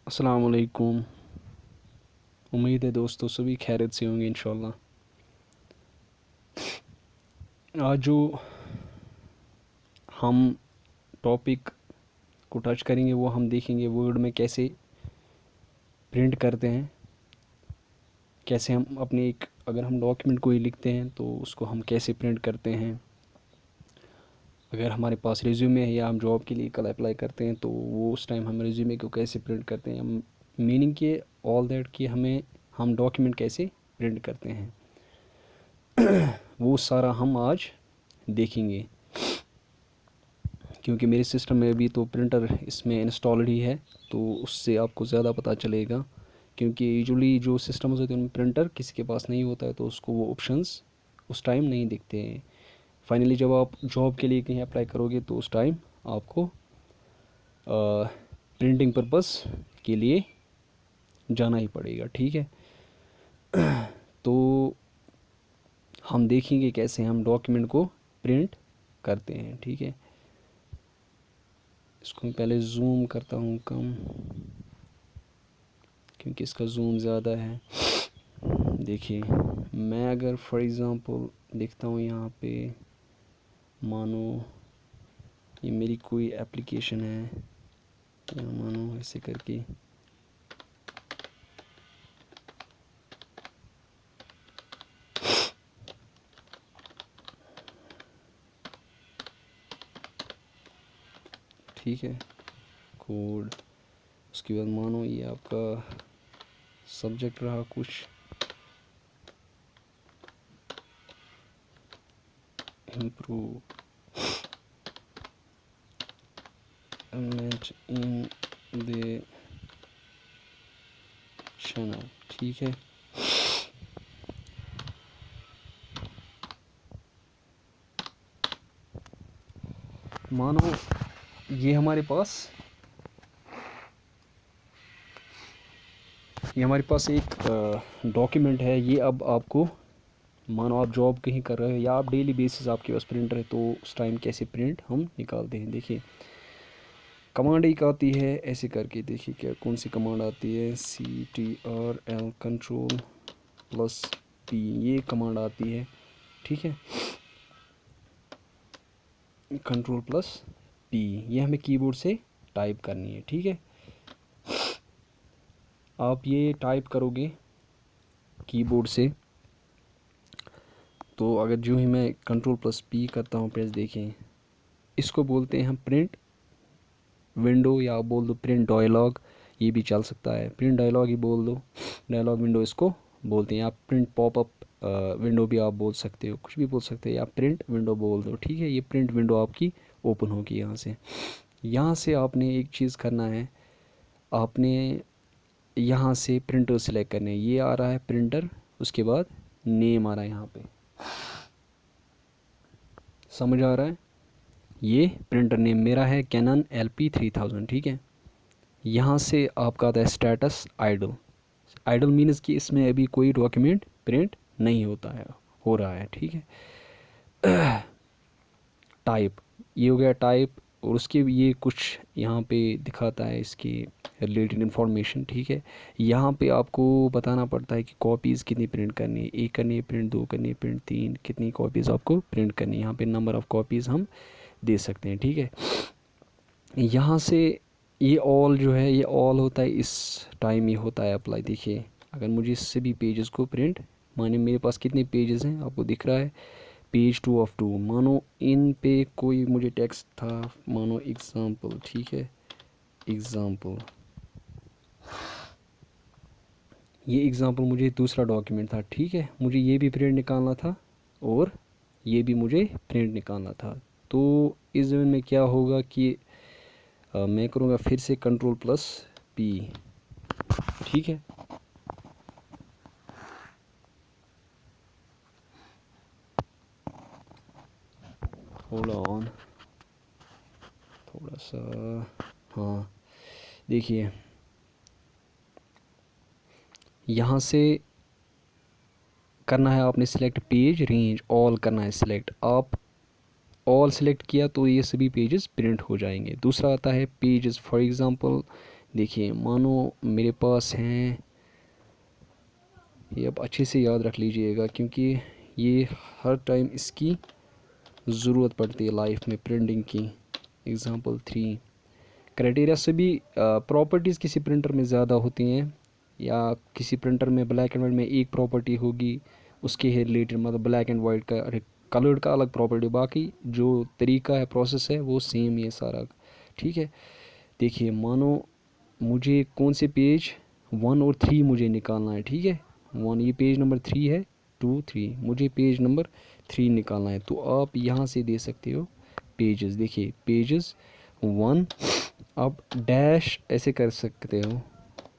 अस्सलाम वालेकुम। उम्मीद है दोस्तों सभी खैरियत से होंगे इंशाल्लाह। आज जो हम टॉपिक को टच करेंगे वो हम देखेंगे वर्ड में कैसे प्रिंट करते हैं, कैसे हम अपने एक अगर हम डॉक्यूमेंट कोई लिखते हैं तो उसको हम कैसे प्रिंट करते हैं। अगर हमारे पास रिज्यूमे है या हम जॉब के लिए कल अप्लाई करते हैं तो वो उस टाइम हम रिज्यूमे को कैसे प्रिंट करते हैं, मीनिंग के ऑल दैट कि हम डॉक्यूमेंट कैसे प्रिंट करते हैं वो सारा हम आज देखेंगे। क्योंकि मेरे सिस्टम में भी तो प्रिंटर इसमें इंस्टॉल्ड ही है तो उससे आपको ज़्यादा पता चलेगा। क्योंकि यूजुअली जो सिस्टम्स होते हैं उनमें प्रिंटर किसी के पास नहीं होता है तो उसको वो ऑप्शंस उस टाइम नहीं दिखते हैं। फाइनली जब आप जॉब के लिए कहीं अप्लाई करोगे तो उस टाइम आपको प्रिंटिंग पर्पस के लिए जाना ही पड़ेगा, ठीक है। तो हम देखेंगे कैसे हम डॉक्यूमेंट को प्रिंट करते हैं, ठीक है। इसको मैं पहले जूम करता हूँ कम, क्योंकि इसका जूम ज़्यादा है। देखिए, मैं अगर फॉर एग्ज़ाम्पल देखता हूँ यहाँ पे, मानो ये मेरी कोई एप्लीकेशन है या मानो ऐसे करके ठीक है, कोड। उसके बाद मानो ये आपका सब्जेक्ट रहा कुछ इम्प्रूव इन द चैनल, ठीक है। मानो ये हमारे पास एक डॉक्यूमेंट है। ये अब आपको मानो आप जॉब कहीं कर रहे हो या आप डेली बेसिस आपके पास प्रिंटर है तो उस टाइम कैसे प्रिंट हम निकालते हैं। देखिए, कमांड एक आती है ऐसे करके, देखिए क्या कौन सी कमांड आती है, CTRL Ctrl+P, ये कमांड आती है, ठीक है। Ctrl+P ये हमें कीबोर्ड से टाइप करनी है, ठीक है। आप ये टाइप करोगे कीबोर्ड से तो अगर जो ही मैं Ctrl+P करता हूँ प्रेस, देखें इसको बोलते हैं हम प्रिंट विंडो या आप बोल दो प्रिंट डायलॉग, ये भी चल सकता है। प्रिंट डायलॉग ही बोल दो, डायलॉग विंडो इसको बोलते हैं। आप प्रिंट पॉपअप विंडो भी आप बोल सकते हो, कुछ भी बोल सकते हैं, आप प्रिंट विंडो बोल दो, ठीक है। ये प्रिंट विंडो आपकी ओपन होगी यहाँ से। यहाँ से आपने एक चीज़ करना है, आपने यहाँ से प्रिंटर सेलेक्ट करने, ये आ रहा है प्रिंटर, उसके बाद नेम आ रहा है यहाँ पे, समझ आ रहा है। ये प्रिंटर नेम मेरा है कैनन LP3000, ठीक है। यहाँ से आपका आता है स्टेटस आइडल। आइडल मीन्स कि इसमें अभी कोई डॉक्यूमेंट प्रिंट नहीं होता है, हो रहा है, ठीक है। टाइप, ये हो गया टाइप, और उसके ये कुछ यहाँ पे दिखाता है इसकी रिलेटेड इन्फॉर्मेशन, ठीक है। यहाँ पे आपको बताना पड़ता है कि कॉपीज़ कितनी प्रिंट करनी है, एक करनी है प्रिंट, दो करनी है प्रिंट, तीन, कितनी कॉपीज़ आपको प्रिंट करनी है। यहाँ पे नंबर ऑफ़ कॉपीज़ हम दे सकते हैं, ठीक है। यहाँ से ये ऑल जो है, ये ऑल होता है इस टाइम, ये होता है अप्लाई। देखिए, अगर मुझे इससे भी पेजेस को प्रिंट, माने मेरे पास कितने पेजेस हैं आपको दिख रहा है, पेज 2 of 2। मानो इन पे कोई मुझे टेक्स्ट था, मानो एग्ज़ाम्पल, ठीक है, एग्ज़ाम्पल, ये एग्ज़ाम्पल मुझे दूसरा डॉक्यूमेंट था, ठीक है। मुझे ये भी प्रिंट निकालना था और ये भी मुझे प्रिंट निकालना था। तो इस ज़मीन में क्या होगा कि मैं करूँगा फिर से Ctrl+P, ठीक है। होल्ड ऑन थोड़ा सा, हाँ देखिए, यहाँ से करना है आपने सिलेक्ट पेज रेंज, ऑल करना है सिलेक्ट। आप ऑल सिलेक्ट किया तो ये सभी पेजेस प्रिंट हो जाएंगे। दूसरा आता है पेजेस, फॉर एग्ज़ाम्पल देखिए मानो मेरे पास हैं, ये अब अच्छे से याद रख लीजिएगा क्योंकि ये हर टाइम इसकी ज़रूरत पड़ती है लाइफ में प्रिंटिंग की। एग्ज़ाम्पल 3, क्राइटेरिया से भी प्रॉपर्टीज़ किसी प्रिंटर में ज़्यादा होती हैं, या किसी प्रिंटर में ब्लैक एंड वाइट में एक प्रॉपर्टी होगी उसके रिलेटेड, मतलब ब्लैक एंड वाइट का कलर्ड का अलग प्रॉपर्टी, बाकी जो तरीका है प्रोसेस है वो सेम ये सारा, ठीक है। देखिए मानो मुझे कौन से पेज 1 और 3 मुझे निकालना है, ठीक है। 1 ये पेज नंबर 3 है, 2 3 मुझे पेज नंबर 3 निकालना है। तो आप यहाँ से दे सकते हो पेजेस, देखिए पेजेस 1, आप डैश ऐसे कर सकते हो,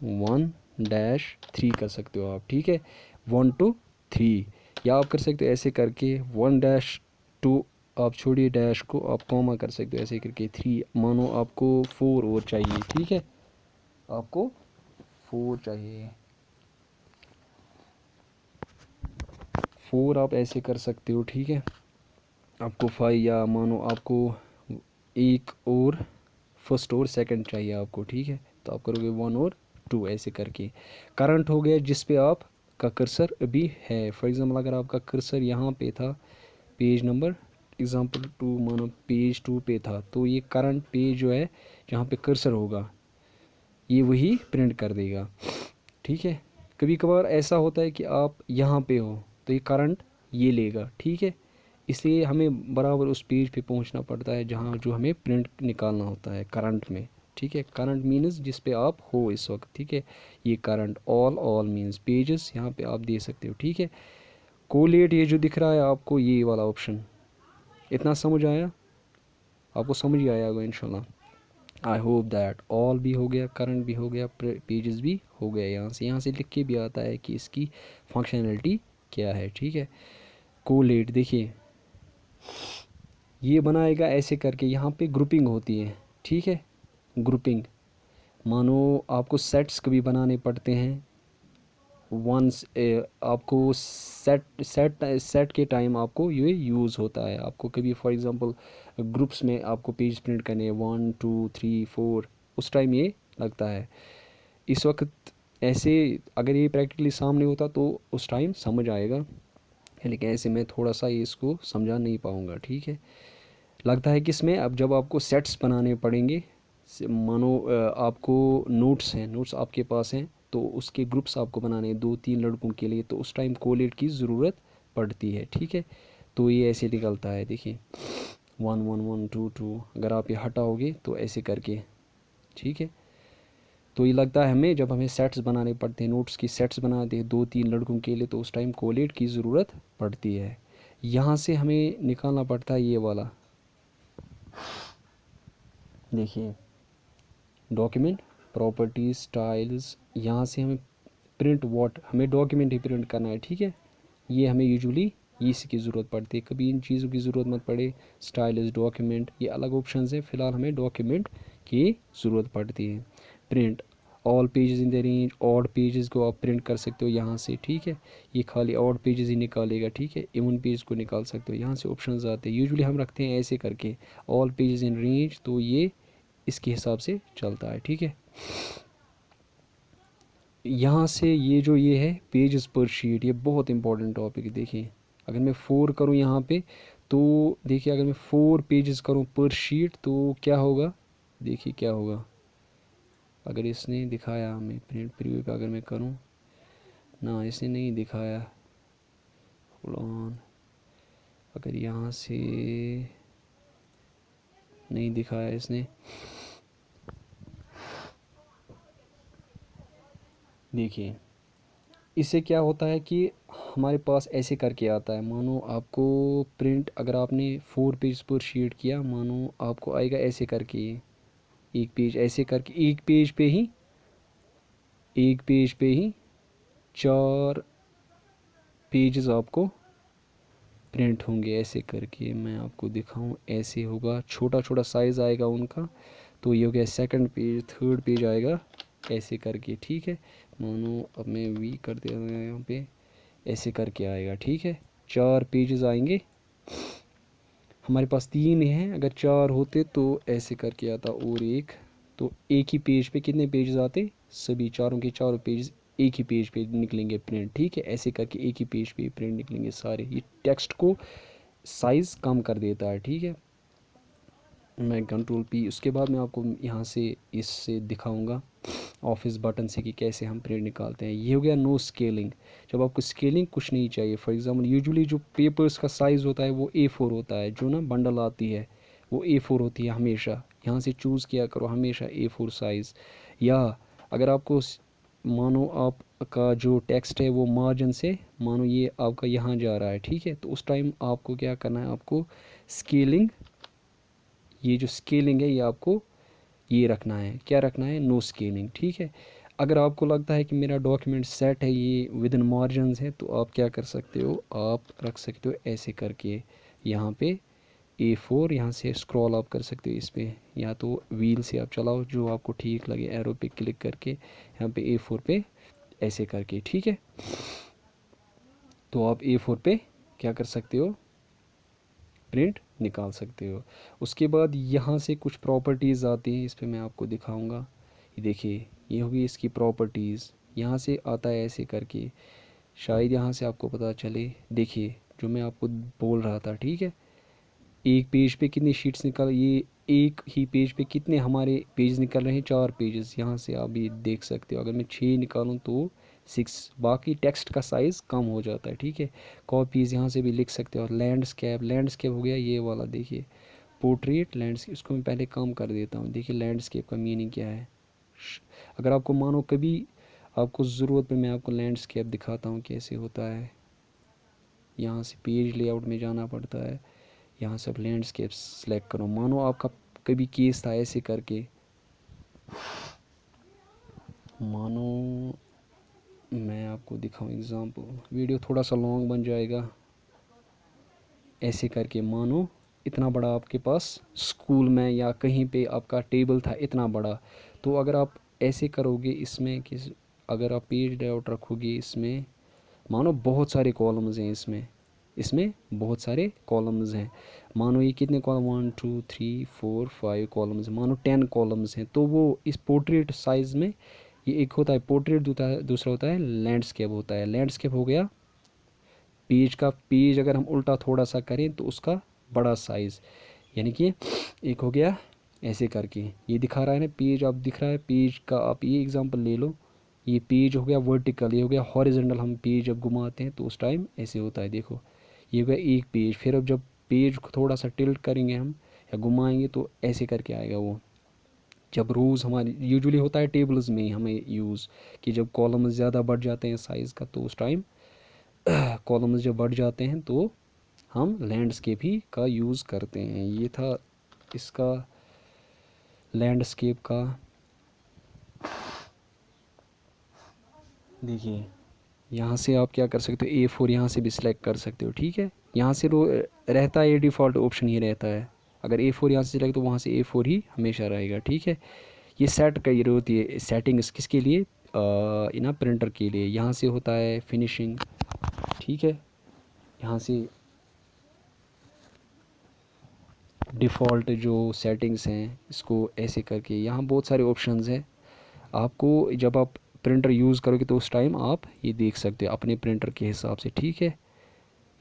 1-3 कर सकते हो आप, ठीक है, 1 to 3, या आप कर सकते हो ऐसे करके 1-2, आप छोड़िए डैश को, आप कॉमा कर सकते हो ऐसे करके 3, मानो आपको 4 और चाहिए, ठीक है, आपको 4 चाहिए, 4 आप ऐसे कर सकते हो, ठीक है। आपको 5, या मानो आपको एक और फर्स्ट और सेकंड चाहिए आपको, ठीक है, तो आप करोगे 1 और 2 ऐसे करके। करंट हो गया जिस पे आप का कर्सर अभी है। फॉर एग्जांपल अगर आपका कर्सर यहाँ पे था पेज नंबर एग्जांपल 2, मानो पेज 2 पे था, तो ये करंट पेज जो है जहाँ पे कर्सर होगा ये वही प्रिंट कर देगा, ठीक है। कभी कभार ऐसा होता है कि आप यहाँ पे हो तो ये करंट ये लेगा, ठीक है, इसलिए हमें बराबर उस पेज पे पहुंचना पड़ता है जहाँ जो हमें प्रिंट निकालना होता है करंट में, ठीक है। करंट मीन्स जिस पे आप हो इस वक्त, ठीक है, ये करंट। ऑल मीन्स पेजेस यहाँ पे आप दे सकते हो, ठीक है। कोलेट ये जो दिख रहा है आपको ये वाला ऑप्शन, इतना समझ आया, आपको समझ ही आया होगा इंशाल्लाह। आई होप दैट ऑल भी हो गया, करंट भी हो गया, पेजेस भी हो गया। यहाँ से लिख के भी आता है कि इसकी फंक्शनैलिटी क्या है, ठीक है। कोलेट देखिए ये बनाएगा ऐसे करके, यहाँ पे ग्रुपिंग होती है, ठीक है, ग्रुपिंग। मानो आपको सेट्स कभी बनाने पड़ते हैं, वंस आपको सेट के टाइम आपको ये यूज़ होता है। आपको कभी फॉर एग्जांपल ग्रुप्स में आपको पेज प्रिंट करने हैं 1 2 3 4, उस टाइम ये लगता है। इस वक्त ऐसे अगर ये प्रैक्टिकली सामने होता तो उस टाइम समझ आएगा, लेकिन ऐसे मैं थोड़ा सा ये इसको समझा नहीं पाऊँगा, ठीक है। लगता है कि इसमें अब जब आपको सेट्स बनाने पड़ेंगे, मानो आपको नोट्स हैं, नोट्स आपके पास हैं, तो उसके ग्रुप्स आपको बनाने हैं 2-3 लड़कों के लिए, तो उस टाइम कोलेट की ज़रूरत पड़ती है, ठीक है। तो ये ऐसे निकलता है, देखिए 1 1 1 2 2, अगर आप ये हटाओगे तो ऐसे करके, ठीक है। तो ये लगता है हमें जब हमें सेट्स बनाने पड़ते हैं, नोट्स की सेट्स बनाते हैं 2-3 लड़कों के लिए, तो उस टाइम कोलेट की ज़रूरत पड़ती है। यहाँ से हमें निकालना पड़ता है ये वाला, देखिए डॉक्यूमेंट प्रॉपर्टीज स्टाइल्स, यहाँ से हमें प्रिंट वॉट, हमें डॉक्यूमेंट ही प्रिंट करना है, ठीक है। ये हमें यूजुअली इसकी ज़रूरत पड़ती है, कभी इन चीज़ों की ज़रूरत मत पड़े। स्टाइल्स डॉक्यूमेंट ये अलग ऑप्शन है, फ़िलहाल हमें डॉक्यूमेंट की ज़रूरत पड़ती है। Print all pages in the range, odd pages को आप प्रिंट कर सकते हो यहाँ से, ठीक है, ये खाली ऑड पेजेस ही निकालेगा, ठीक है। इवन पेज को निकाल सकते हो, यहाँ से ऑप्शंस आते हैं, यूजुअली हम रखते हैं ऐसे करके ऑल पेजेस इन रेंज, तो ये इसके हिसाब से चलता है, ठीक है। यहाँ से ये जो ये है पेजेस पर शीट, ये बहुत इंपॉर्टेंट टॉपिक है। देखिए अगर मैं 4 करूँ यहाँ पे, तो देखिए अगर मैं 4 पेजेस करूँ पर शीट तो क्या होगा, देखिए क्या होगा। अगर इसने दिखाया हमें प्रिंट प्रीव्यू पे, अगर मैं करूँ ना, इसने नहीं दिखाया, होल्ड ऑन, अगर यहाँ से नहीं दिखाया इसने, देखिए इससे क्या होता है कि हमारे पास ऐसे करके आता है, मानो आपको प्रिंट अगर आपने 4 पेज पर शीट किया, मानो आपको आएगा ऐसे करके, एक पेज ऐसे करके, एक पेज पे ही 4 पेजेस आपको प्रिंट होंगे ऐसे करके। मैं आपको दिखाऊं, ऐसे होगा, छोटा छोटा साइज़ आएगा उनका, तो ये हो गया सेकंड पेज, थर्ड पेज आएगा ऐसे करके, ठीक है। मानो अब मैं वी कर दे यहाँ पे, ऐसे करके आएगा, ठीक है। 4 पेजेस आएंगे, हमारे पास 3 हैं, अगर 4 होते तो ऐसे करके आता, और एक तो एक ही पेज पे कितने पेजेस आते, सभी चारों के चारों पेज एक ही पेज पे निकलेंगे प्रिंट, ठीक है। ऐसे करके एक ही पेज पे प्रिंट निकलेंगे सारे। ये टेक्स्ट को साइज़ कम कर देता है, ठीक है। मैं कंट्रोल पी, उसके बाद मैं आपको यहाँ से इससे दिखाऊंगा ऑफिस बटन से कि कैसे हम प्रिंट निकालते हैं। ये हो गया नो स्केलिंग। जब आपको स्केलिंग कुछ नहीं चाहिए, फॉर एग्जांपल यूजुअली जो पेपर्स का साइज़ होता है वो A4 होता है, जो ना बंडल आती है वो A4 होती है हमेशा। यहाँ से चूज़ किया करो हमेशा A4 साइज़। या अगर आपको मानो आपका जो टेक्स्ट है वो मार्जिन से, मानो ये आपका यहाँ जा रहा है, ठीक है, तो उस टाइम आपको क्या करना है, आपको स्केलिंग, ये जो स्केलिंग है ये आपको ये रखना है, क्या रखना है, नो स्केलिंग, ठीक है। अगर आपको लगता है कि मेरा डॉक्यूमेंट सेट है, ये विद इन मार्जिनस है, तो आप क्या कर सकते हो, आप रख सकते हो ऐसे करके यहाँ पे A4, यहाँ से स्क्रॉल आप कर सकते हो इस पर, या तो व्हील से आप चलाओ जो आपको ठीक लगे, एरो पे क्लिक करके यहाँ पे A4 पे ऐसे करके, ठीक है। तो आप A4 पे क्या कर सकते हो, प्रिंट निकाल सकते हो। उसके बाद यहाँ से कुछ प्रॉपर्टीज़ आती हैं, इस पर मैं आपको दिखाऊंगा। ये देखिए, ये होगी इसकी प्रॉपर्टीज़, यहाँ से आता है ऐसे करके, शायद यहाँ से आपको पता चले। देखिए जो मैं आपको बोल रहा था, ठीक है, एक पेज पे कितनी शीट्स निकल, ये एक ही पेज पे कितने हमारे पेज निकल रहे हैं, 4 पेजेस। यहाँ से आप ये देख सकते हो, अगर मैं 6 निकालूँ तो 6, बाकी टेक्स्ट का साइज़ कम हो जाता है, ठीक है। कॉपीज़ यहाँ से भी लिख सकते हो। और लैंडस्केप, लैंडस्केप हो गया ये वाला, देखिए पोर्ट्रेट लैंडस्केप, इसको मैं पहले कम कर देता हूँ। देखिए लैंडस्केप का मीनिंग क्या है। अगर आपको मानो कभी आपको ज़रूरत पे, मैं आपको लैंडस्केप दिखाता हूँ कैसे होता है। यहाँ से पेज लेआउट में जाना पड़ता है, यहाँ से आप लैंडस्केप सेलेक्ट करो। मानो आपका कभी केस था ऐसे करके, मानो मैं आपको दिखाऊं एग्जांपल, वीडियो थोड़ा सा लॉन्ग बन जाएगा। ऐसे करके मानो इतना बड़ा आपके पास स्कूल में या कहीं पे आपका टेबल था इतना बड़ा, तो अगर आप ऐसे करोगे इसमें कि अगर आप पेज लेआउट रखोगे इसमें, मानो बहुत सारे कॉलम्स हैं इसमें, इसमें बहुत सारे कॉलम्स हैं। मानो ये कितने कॉलम, 1 2 3 4 5 कॉलम्स, मानो 10 कॉलम्स हैं। तो वो इस पोर्ट्रेट साइज़ में, ये एक होता है पोर्ट्रेट, दूसरा होता है लैंडस्केप होता है। लैंडस्केप हो गया पेज का, पेज अगर हम उल्टा थोड़ा सा करें तो उसका बड़ा साइज़, यानी कि एक हो गया ऐसे करके, ये दिखा रहा है ना पेज, आप दिख रहा है पेज का, आप ये एग्जांपल ले लो। ये पेज हो गया वर्टिकल, ये हो गया हॉरिजॉन्टल। हम पेज जब घुमाते हैं तो उस टाइम ऐसे होता है, देखो ये हो गया एक पेज। फिर अब जब पेज को थोड़ा सा टिल्ट करेंगे हम या घुमाएंगे तो ऐसे करके आएगा वो। जब रोज़ हमारी यूजुअली होता है टेबल्स में ही हमें यूज़, कि जब कॉलम्स ज़्यादा बढ़ जाते हैं साइज़ का, तो उस टाइम कॉलम्स जब बढ़ जाते हैं तो हम लैंडस्केप ही का यूज़ करते हैं। ये था इसका लैंडस्केप का। देखिए यहाँ से आप क्या कर सकते हो, A4 यहाँ से भी सिलेक्ट कर सकते हो, ठीक है। यहाँ से रहता है, ये डिफ़ॉल्ट ऑप्शन ही रहता है। अगर A4 यहाँ से सिलेक्ट, तो वहाँ से A4 ही हमेशा रहेगा, ठीक है। ये सेट का ये होती है सेटिंग्स, किसके लिए, ना प्रिंटर के लिए। यहाँ से होता है फिनिशिंग, ठीक है। यहाँ से डिफ़ॉल्ट जो सेटिंग्स हैं, इसको ऐसे करके यहाँ बहुत सारे ऑप्शंस हैं। आपको जब आप प्रिंटर यूज़ करोगे तो उस टाइम आप ये देख सकते हो अपने प्रिंटर के हिसाब से, ठीक है।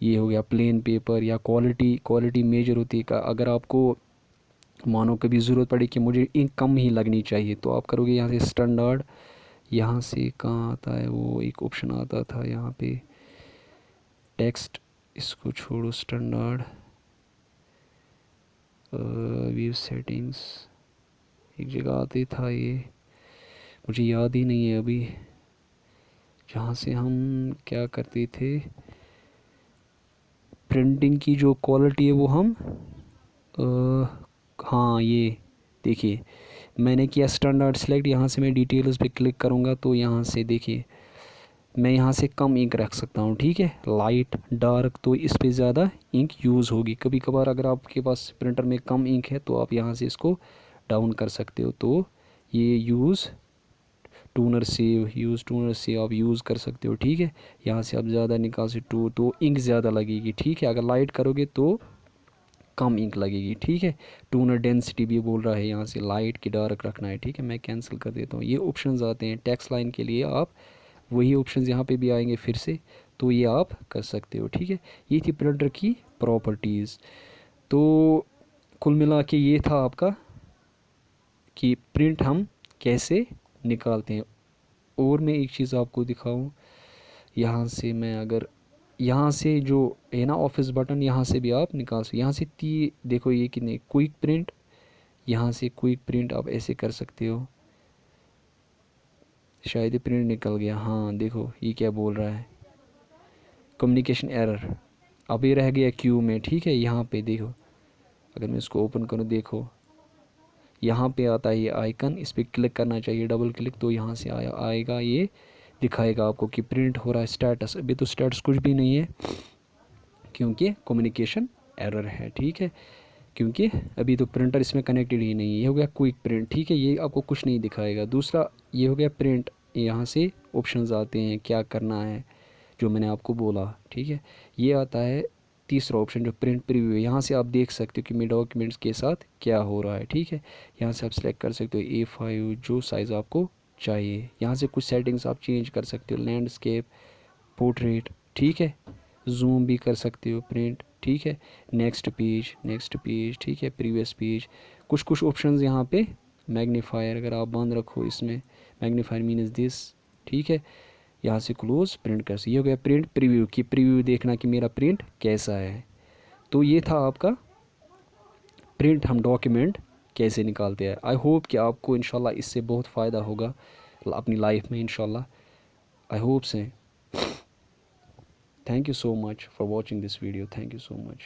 ये हो गया प्लेन पेपर, या क्वालिटी, क्वालिटी मेजर होती है का। अगर आपको मानो कभी ज़रूरत पड़े कि मुझे इंक कम ही लगनी चाहिए, तो आप करोगे यहाँ से स्टैंडर्ड, यहाँ से कहाँ आता है वो एक ऑप्शन आता था यहाँ पे टेक्स्ट, इसको छोड़ो, स्टैंडर्ड व्यू सेटिंग्स, एक जगह आते था ये, मुझे याद ही नहीं है अभी, जहाँ से हम क्या करते थे, प्रिंटिंग की जो क्वालिटी है वो हम हाँ ये देखिए मैंने किया स्टैंडर्ड सेलेक्ट। यहाँ से मैं डिटेल्स पे क्लिक करूँगा तो यहाँ से देखिए मैं यहाँ से कम इंक रख सकता हूँ, ठीक है। लाइट डार्क, तो इस पे ज़्यादा इंक यूज़ होगी। कभी कभार अगर आपके पास प्रिंटर में कम इंक है तो आप यहाँ से इसको डाउन कर सकते हो। तो ये यूज़ टूनर से आप यूज़ कर सकते हो, ठीक है। यहाँ से आप ज़्यादा निकाल से तो इंक ज़्यादा लगेगी, ठीक है। अगर लाइट करोगे तो कम इंक लगेगी, ठीक है। टोनर डेंसिटी भी बोल रहा है यहाँ से, लाइट की डार्क रखना है, ठीक है। मैं कैंसिल कर देता हूँ। ये ऑप्शंस आते हैं टेक्स्ट लाइन के लिए, आप वही ऑप्शंस यहाँ पे भी आएंगे फिर से, तो ये आप कर सकते हो, ठीक है। ये थी प्रिंटर की प्रॉपर्टीज़। तो कुल मिला के ये था आपका कि प्रिंट हम कैसे निकालते हैं। और मैं एक चीज़ आपको दिखाऊं, यहाँ से मैं अगर यहाँ से जो है ना ऑफिस बटन, यहाँ से भी आप निकाल सकते। यहाँ से देखो ये कितने क्विक प्रिंट, यहाँ से क्विक प्रिंट आप ऐसे कर सकते हो। शायद ये प्रिंट निकल गया, हाँ देखो ये क्या बोल रहा है, कम्युनिकेशन एरर। अब ये रह गया क्यू में, ठीक है। यहाँ पे देखो, अगर मैं इसको ओपन करूँ, देखो यहाँ पे आता है ये आइकन, इस पर क्लिक करना चाहिए, डबल क्लिक, तो यहाँ से आएगा, ये दिखाएगा आपको कि प्रिंट हो रहा है स्टेटस। अभी तो स्टेटस कुछ भी नहीं है क्योंकि कम्युनिकेशन एरर है, ठीक है। क्योंकि अभी तो प्रिंटर इसमें कनेक्टेड ही नहीं है। ये हो गया क्विक प्रिंट, ठीक है, ये आपको कुछ नहीं दिखाएगा। दूसरा ये हो गया प्रिंट, यहाँ से ऑप्शंस आते हैं क्या करना है, जो मैंने आपको बोला, ठीक है। ये आता है तीसरा ऑप्शन जो प्रिंट प्रीव्यू है। यहाँ से आप देख सकते हो कि मेरे डॉक्यूमेंट्स के साथ क्या हो रहा है, ठीक है। यहाँ से आप सेलेक्ट कर सकते हो A5 जो साइज़ आपको चाहिए। यहाँ से कुछ सेटिंग्स आप चेंज कर सकते हो, लैंडस्केप, पोर्ट्रेट, ठीक है। जूम भी कर सकते हो, प्रिंट, ठीक है। नेक्स्ट पेज, ठीक है, प्रीवियस पेज। कुछ ऑप्शंस यहाँ पे, मैग्नीफायर अगर आप बंद रखो इसमें, मैग्नीफायर मीन्स दिस, ठीक है। यहाँ से क्लोज प्रिंट कर सकते। ये हो गया प्रिंट प्रीव्यू की, प्रीव्यू देखना कि मेरा प्रिंट कैसा है। तो ये था आपका प्रिंट हम डॉक्यूमेंट कैसे निकालते हैं। आई होप कि आपको इंशाल्लाह इससे बहुत फ़ायदा होगा अपनी लाइफ में इंशाल्लाह, आई होप से। Thank you so much for watching this video, thank you so much.